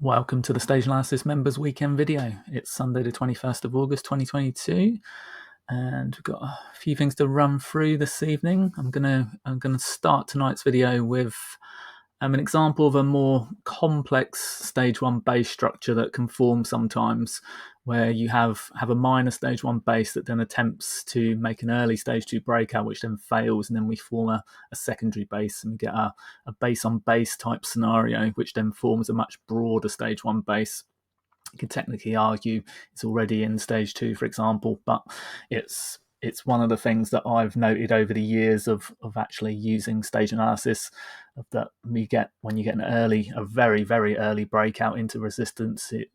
Welcome to the Stage Analysis Members Weekend video. It's Sunday the 21st of August 2022 and we've got a few things to run through this evening. I'm gonna start tonight's video with an example of a more complex stage 1 base structure that can form sometimes, where you have a minor stage 1 base that then attempts to make an early stage 2 breakout, which then fails, and then we form a secondary base and we get a base on base type scenario, which then forms a much broader stage 1 base. You can technically argue it's already in stage 2, for example, but it's one of the things that I've noted over the years of actually using stage analysis, that when you get a very, very early breakout into resistance, it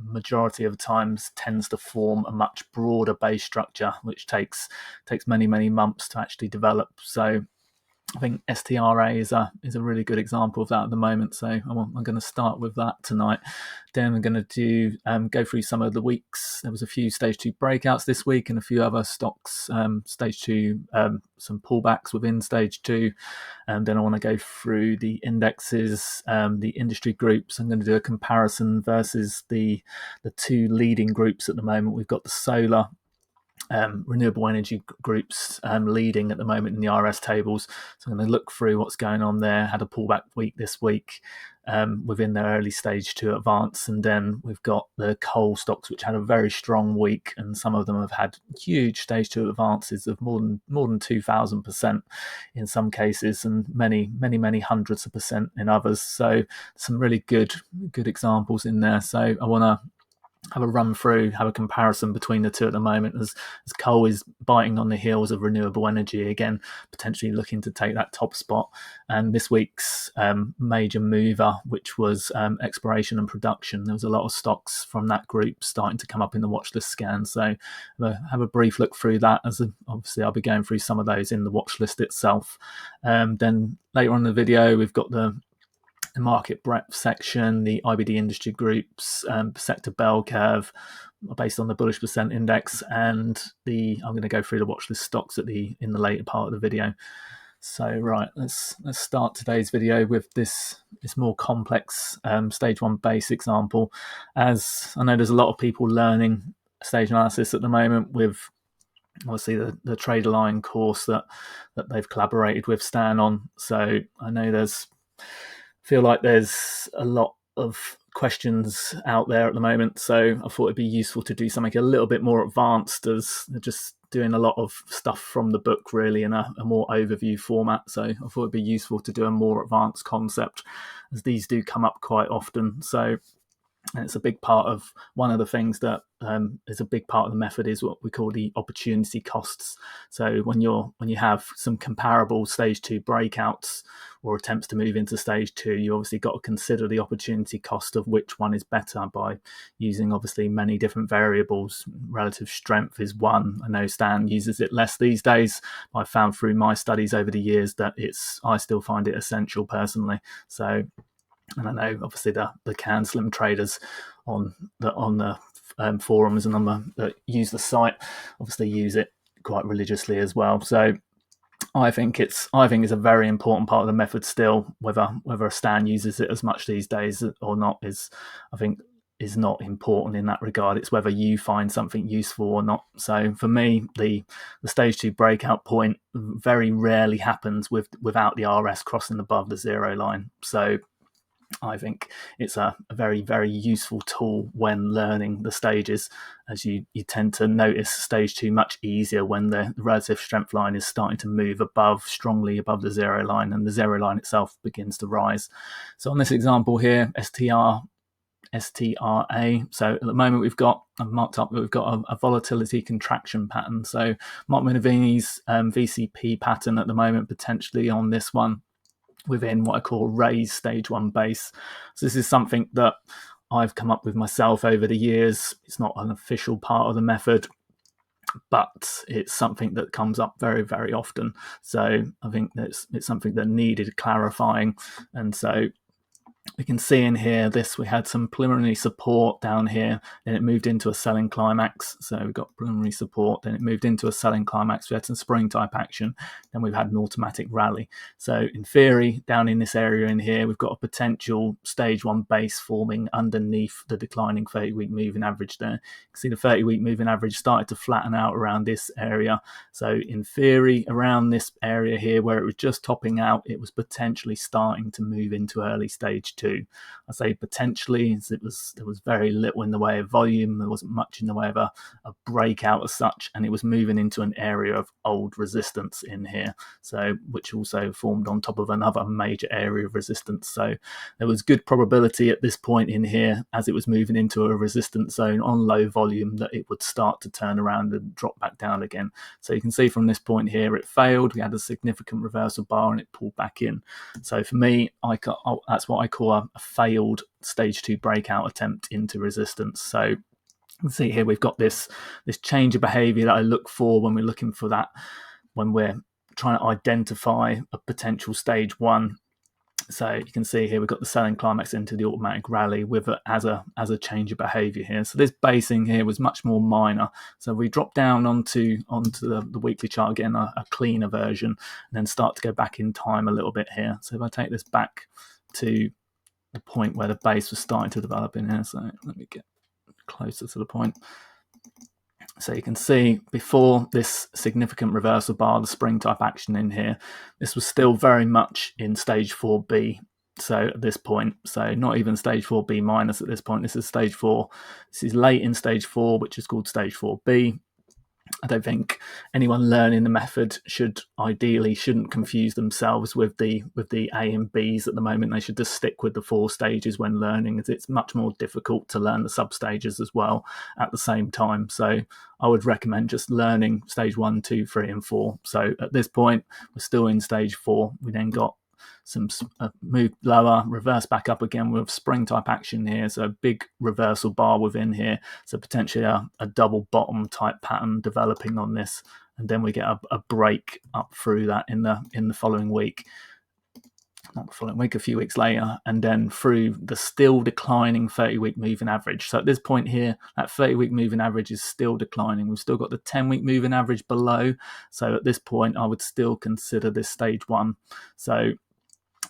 majority of the times tends to form a much broader base structure, which takes many, many months to actually develop. So I think STRA is a really good example of that at the moment. So I'm going to start with that tonight. Then I'm going to go through some of the weeks. There was a few stage 2 breakouts this week and a few other stocks, stage 2, some pullbacks within stage 2. And then I want to go through the indexes, the industry groups. I'm going to do a comparison versus the two leading groups at the moment. We've got the solar renewable energy groups leading at the moment in the RS tables. So I'm going to look through what's going on there. Had a pullback week this week within their early stage 2 advance, and then we've got the coal stocks, which had a very strong week, and some of them have had huge stage 2 advances of more than 2,000% in some cases, and many hundreds of percent in others. So some really good examples in there. So I want to have a run through, have a comparison between the two at the moment, as coal is biting on the heels of renewable energy again, potentially looking to take that top spot. And this week's major mover, which was exploration and production, there was a lot of stocks from that group starting to come up in the watchlist scan. So have a brief look through that, as obviously I'll be going through some of those in the watchlist itself. Then later on in the video, we've got the market breadth section, the IBD industry groups, sector bell curve based on the Bullish percent index, and I'm going to go through the watchlist stocks in the later part of the video. So right, let's start today's video with this more complex stage 1 base example. As I know, there's a lot of people learning stage analysis at the moment with obviously the Trade Align course that they've collaborated with Stan on. So I know feel like there's a lot of questions out there at the moment, so I thought it'd be useful to do something a little bit more advanced, as just doing a lot of stuff from the book really in a more overview format. So I thought it'd be useful to do a more advanced concept, as these do come up quite often. So and it's a big part of one of the things that is a big part of the method is what we call the opportunity costs. So when you have some comparable stage 2 breakouts or attempts to move into stage 2, you obviously got to consider the opportunity cost of which one is better by using obviously many different variables. Relative strength is one. I know Stan uses it less these days. I found through my studies over the years that I still find it essential personally. So, and I know obviously the Can Slim traders on the forums and that use the site obviously use it quite religiously as well. So I think it's a very important part of the method still. Whether Stan uses it as much these days or not is not important in that regard. It's whether you find something useful or not. So for me, the stage 2 breakout point very rarely happens without the RS crossing above the zero line. So I think it's a very, very useful tool when learning the stages, as you tend to notice stage 2 much easier when the relative strength line is starting to move strongly above the zero line, and the zero line itself begins to rise. So on this example here, STRA. So at the moment I've marked up that we've got a volatility contraction pattern. So Mark Minervini's VCP pattern at the moment, potentially on this one, within what I call raised stage 1 base. So this is something that I've come up with myself over the years. It's not an official part of the method, but it's something that comes up very, very often. So I think that it's something that needed clarifying. And so we can see in here we had some preliminary support down here, then it moved into a selling climax. So we got preliminary support, then it moved into a selling climax. We had some spring type action, then we've had an automatic rally. So in theory, down in this area in here, we've got a potential stage 1 base forming underneath the declining 30-week moving average there. You can see the 30-week moving average started to flatten out around this area. So in theory, around this area here where it was just topping out, it was potentially starting to move into early stage 2. I say potentially, as there was very little in the way of volume. There wasn't much in the way of a breakout as such, and it was moving into an area of old resistance in here, so which also formed on top of another major area of resistance. So there was good probability at this point in here, as it was moving into a resistance zone on low volume, that it would start to turn around and drop back down again. So you can see from this point here, it failed. We had a significant reversal bar and it pulled back in. So for me, that's what I call a failed stage 2 breakout attempt into resistance. So you can see here we've got this change of behavior that I look for when we're looking for that, when we're trying to identify a potential stage 1. So you can see here we've got the selling climax into the automatic rally with as a change of behavior here. So this basing here was much more minor. So we drop down onto the weekly chart again, a cleaner version, and then start to go back in time a little bit here. So if I take this back to the point where the base was starting to develop in here, so let me get closer to the point. So you can see before this significant reversal bar, the spring type action in here, this was still very much in stage 4B. So at this point, so not even stage 4B minus at this point, this is stage 4. This is late in stage 4, which is called stage 4B. I don't think anyone learning the method shouldn't confuse themselves with the A and Bs at the moment. They should just stick with the 4 stages when learning, as it's much more difficult to learn the sub stages as well at the same time. So I would recommend just learning stage 1, 2, 3, and 4. So at this point, we're still in stage 4. We then got some move lower, reverse back up again with spring type action here, so a big reversal bar within here, so potentially a double bottom type pattern developing on this, and then we get a break up through that in the following week, not the following week, a few weeks later, and then through the still declining 30-week moving average. So at this point here, that 30-week moving average is still declining. We've still got the 10-week moving average below, so at this point I would still consider this stage 1. So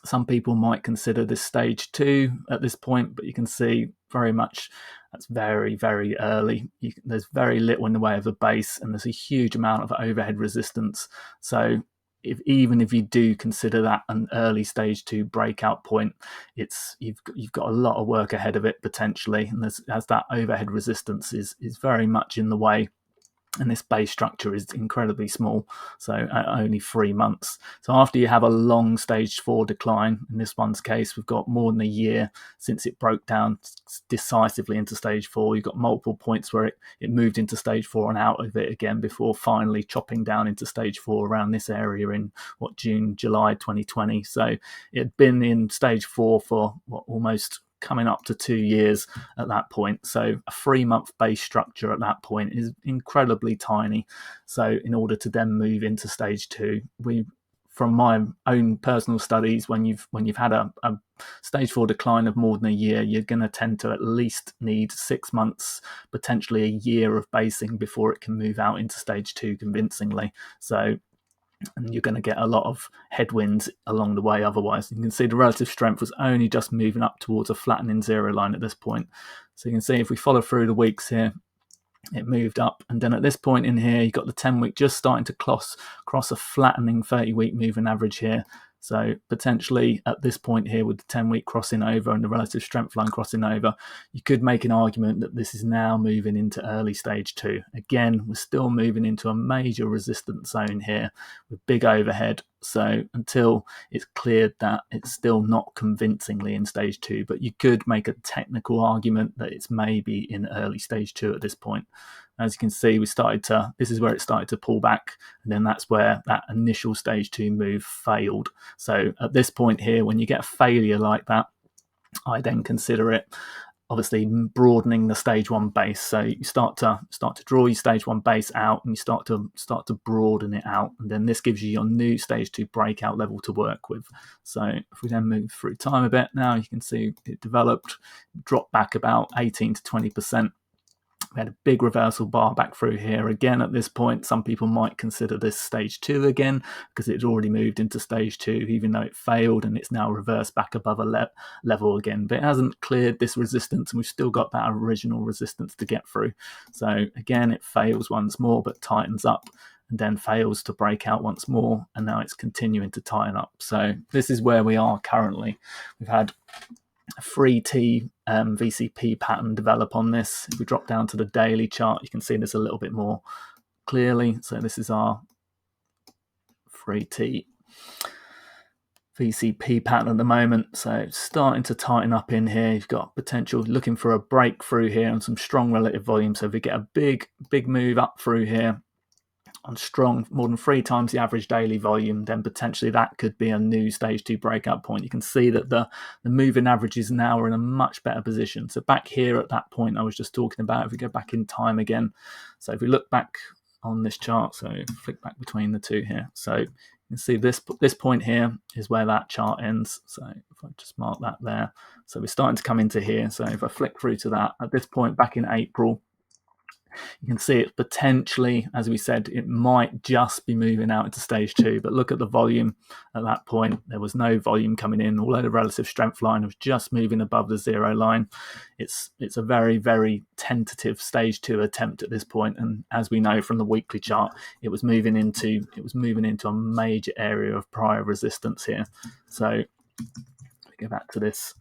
some people might consider this stage 2 at this point, but you can see very much that's very, very early. There's very little in the way of the base, and there's a huge amount of overhead resistance. So even if you do consider that an early stage 2 breakout point, you've got a lot of work ahead of it potentially, and as that overhead resistance is very much in the way. And this base structure is incredibly small, so at only 3 months. So after you have a long stage 4 decline, in this one's case, we've got more than a year since it broke down decisively into stage 4. You've got multiple points where it moved into stage 4 and out of it again before finally chopping down into stage 4 around this area in June, July 2020. So it had been in stage 4 for almost coming up to 2 years at that point. So a 3-month base structure at that point is incredibly tiny. So in order to then move into stage 2, from my own personal studies, when you've had a stage 4 decline of more than a year, you're going to tend to at least need 6 months, potentially a year of basing before it can move out into stage 2 convincingly. So and you're going to get a lot of headwinds along the way otherwise. You can see the relative strength was only just moving up towards a flattening zero line at this point. So you can see if we follow through the weeks here, it moved up, and then at this point in here, you've got the 10-week just starting to cross a flattening 30-week moving average here. So potentially at this point here, with the 10-week crossing over and the relative strength line crossing over, you could make an argument that this is now moving into early stage 2. Again, we're still moving into a major resistance zone here with big overhead. So until it's cleared that, it's still not convincingly in stage 2, but you could make a technical argument that it's maybe in early stage 2 at this point. As you can see, this is where it started to pull back, and then that's where that initial stage 2 move failed. So at this point here, when you get a failure like that, I then consider it obviously broadening the stage 1 base. So you start to draw your stage 1 base out, and you start to broaden it out, and then this gives you your new stage 2 breakout level to work with. So if we then move through time a bit, now you can see it developed, dropped back about 18 to 20%. We had a big reversal bar back through here. Again, at this point, some people might consider this stage 2 again, because it's already moved into stage 2, even though it failed, and it's now reversed back above a level again. But it hasn't cleared this resistance, and we've still got that original resistance to get through. So again, it fails once more, but tightens up, and then fails to break out once more, and now it's continuing to tighten up. So this is where we are currently. We've had a 3T VCP pattern develop on this. If we drop down to the daily chart, you can see this a little bit more clearly. So this is our 3T VCP pattern at the moment. So it's starting to tighten up in here. You've got potential looking for a breakthrough here and some strong relative volume. So if we get a big move up through here on strong, more than 3 times the average daily volume, then potentially that could be a new stage 2 breakout point. You can see that the moving averages now are in a much better position. So back here at that point I was just talking about, if we go back in time again, so if we look back on this chart, so flick back between the two here, so you can see this point here is where that chart ends. So if I just mark that there, so we're starting to come into here. So if I flick through to that, at this point back in April, you can see it potentially, as we said, it might just be moving out into stage 2, but look at the volume at that point. There was no volume coming in, although the relative strength line was just moving above the 0 line. It's a very, very tentative stage 2 attempt at this point, and as we know from the weekly chart, it was moving into a major area of prior resistance here. So go back to this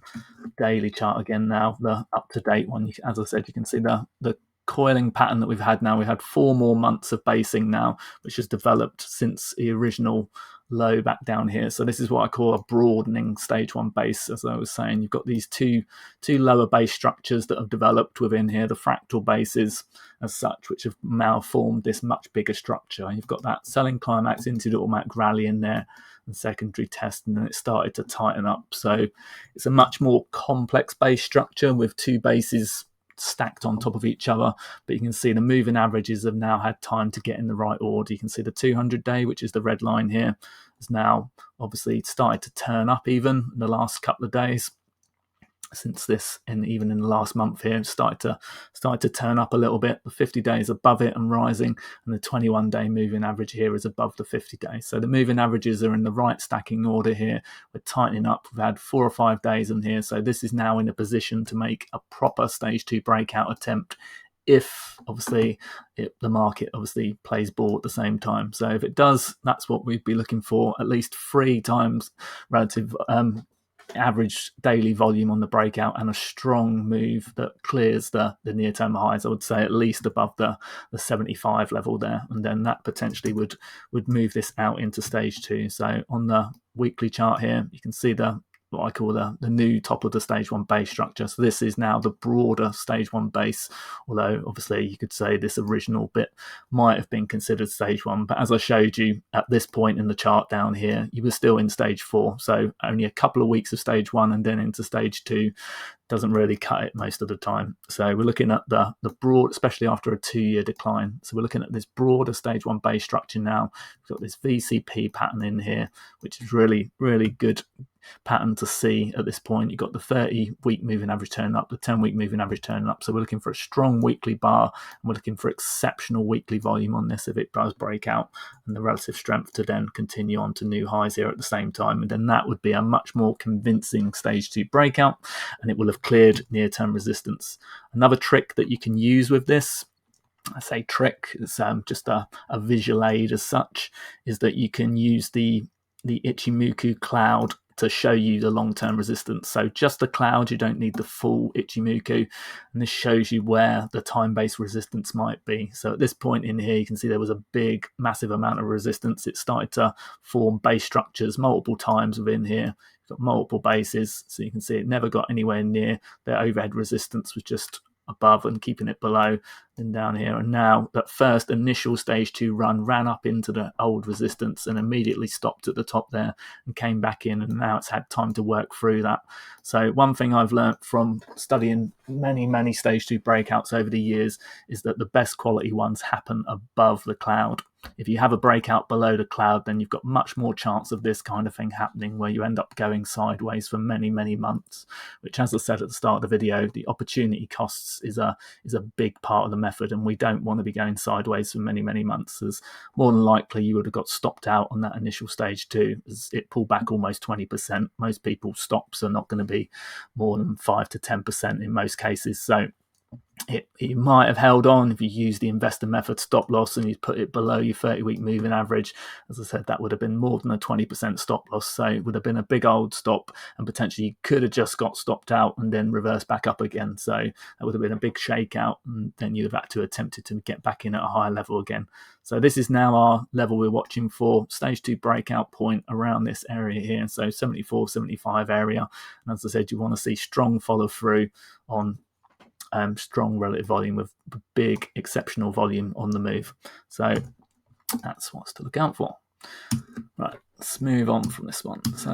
daily chart again now, the up-to-date one. As I said, you can see the coiling pattern that we've had now. We had 4 more months of basing now, which has developed since the original low back down here. So this is what I call a broadening stage 1 base. As I was saying, you've got these two lower base structures that have developed within here, the fractal bases as such, which have now formed this much bigger structure. You've got that selling climax into the automatic rally in there and secondary test, and then it started to tighten up. So it's a much more complex base structure with 2 bases stacked on top of each other, but you can see the moving averages have now had time to get in the right order. You can see the 200-day, which is the red line here, has now obviously started to turn up even in the last couple of days. Since this, and even in the last month here, started to turn up a little bit. The 50 days above it and rising, and the 21-day moving average here is above the 50 days. So the moving averages are in the right stacking order here. We're tightening up. We've had 4 or 5 days in here, so this is now in a position to make a proper stage 2 breakout attempt, if obviously the market obviously plays ball at the same time. So if it does, that's what we'd be looking for, at least 3 times relative average daily volume on the breakout, and a strong move that clears the near-term highs. I would say at least above the 75 level there, and then that potentially would move this out into stage 2. So on the weekly chart here, you can see what I call the new top of the stage 1 base structure. So this is now the broader stage 1 base, although obviously you could say this original bit might have been considered stage 1, but as I showed you at this point in the chart down here, you were still in stage 4, so only a couple of weeks of stage 1 and then into stage 2 doesn't really cut it most of the time. So we're looking at the broad, especially after a 2-year decline. So we're looking at this broader stage 1 base structure now. We've got this VCP pattern in here, which is really, really good pattern to see at this point. You've got the 30-week moving average turning up, the 10-week moving average turning up. So we're looking for a strong weekly bar, and we're looking for exceptional weekly volume on this if it does break out, and the relative strength to then continue on to new highs here at the same time. And then that would be a much more convincing stage 2 breakout, and it will have cleared near-term resistance. Another trick that you can use with this, I say trick, it's just a visual aid as such, is that you can use the Ichimoku Cloud to show you the long-term resistance. So just the cloud, you don't need the full Ichimoku, and this shows you where the time-based resistance might be. So at this point in here, you can see there was a big, massive amount of resistance. It started to form base structures multiple times within here. You've got multiple bases, so you can see it never got anywhere near their overhead resistance, was just above and keeping it below. in down here, and now that first initial stage 2 run ran up into the old resistance and immediately stopped at the top there and came back in, and now it's had time to work through that. So one thing I've learned from studying many stage 2 breakouts over the years is that the best quality ones happen above the cloud. If you have a breakout below the cloud, then you've got much more chance of this kind of thing happening, where you end up going sideways for many months, which, as I said at the start of the video, the opportunity costs is a big part of the method, and we don't want to be going sideways for many months, as more than likely you would have got stopped out on that initial stage 2, as it pulled back almost 20%. Most people's stops are not going to be more than 5 to 10% in most cases. So it might have held on if you use the investor method stop loss and you put it below your 30-week moving average. As I said, that would have been more than a 20% stop loss. So it would have been a big old stop, and potentially you could have just got stopped out and then reversed back up again. So that would have been a big shakeout, and then you'd have had to attempt to get back in at a higher level again. So this is now our level we're watching for, stage 2 breakout point around this area here. So 74, 75 area. And as I said, you want to see strong follow through on strong relative volume with big exceptional volume on the move. So that's what's to look out for. Right, let's move on from this one. So